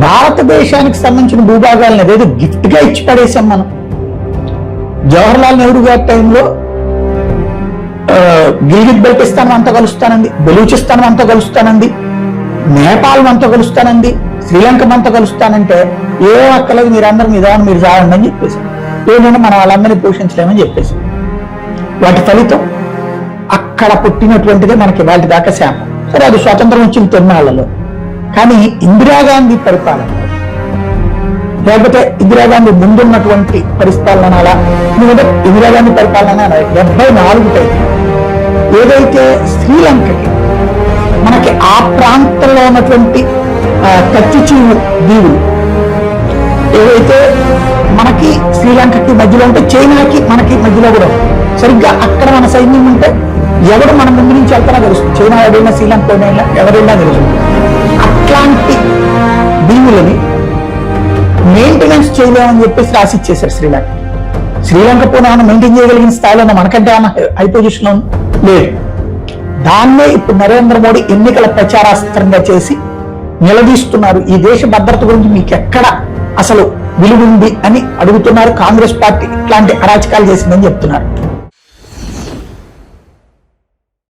భారతదేశానికి సంబంధించిన భూభాగాలను ఏదో గిఫ్ట్ గా ఇచ్చి పడేసాం మనం. జవహర్లాల్ నెహ్రూ గారి టైంలో గిల్గిట్ బెల్టిస్తాన్ అంతా కలుస్తానంది, బెలూచిస్తాన్ అంతా కలుస్తానంది, నేపాల్ అంతా కలుస్తానంది, శ్రీలంక అంతా కలుస్తానంటే ఏ అక్కలేదు, మీరందరూ నిదానం మీరు జాడండి అని చెప్పేసి, ఏదైనా మనం వాళ్ళందరినీ పోషించలేమని చెప్పేసి, వాటి ఫలితం అక్కడ పుట్టినటువంటిదే మనకి వాటి దాకా శాపం. సరే, అది స్వాతంత్రం వచ్చిన తొమ్మిదేళ్లలో. కానీ ఇందిరాగాంధీ పరిపాలన, లేకపోతే ఇందిరాగాంధీ ముందున్నటువంటి పరిపాలన, అలా ఎందుకంటే ఇందిరాగాంధీ పరిపాలన 74 ఏదైతే శ్రీలంకకి మనకి ఆ ప్రాంతంలో ఉన్నటువంటి కచ్చిచీవు దీవులు ఏవైతే మనకి శ్రీలంకకి మధ్యలో ఉంటే, చైనాకి మనకి మధ్యలో కూడా సరిగ్గా అక్కడ మన సైన్యం ఉంటే ఎవరు మన ముందు నుంచి వెళ్తారో తెలుస్తుంది. చైనా ఎవరైనా శ్రీలంక ఎవరైనా తెలుస్తుంది. అట్లాంటి దీవులని మెయింటెనెన్స్ చేయలేమని చెప్పేసి రాసిచ్చేశారు శ్రీలంక. శ్రీలంక పోనీ మెయింటైన్ చేయగలిగిన స్థాయిలో మనకంటే హై పొజిషన్ లో లేదు. దాన్నే ఇప్పుడు నరేంద్ర మోడీ ఎన్నికల ప్రచారాస్త్రంగా చేసి నిలదీస్తున్నారు. ఈ దేశ భద్రత గురించి మీకు ఎక్కడ అసలు విలువ ఉంది అని అడుగుతున్నారు. కాంగ్రెస్ పార్టీ ఇట్లాంటి అరాచకాలు చేసిందని చెప్తున్నారు.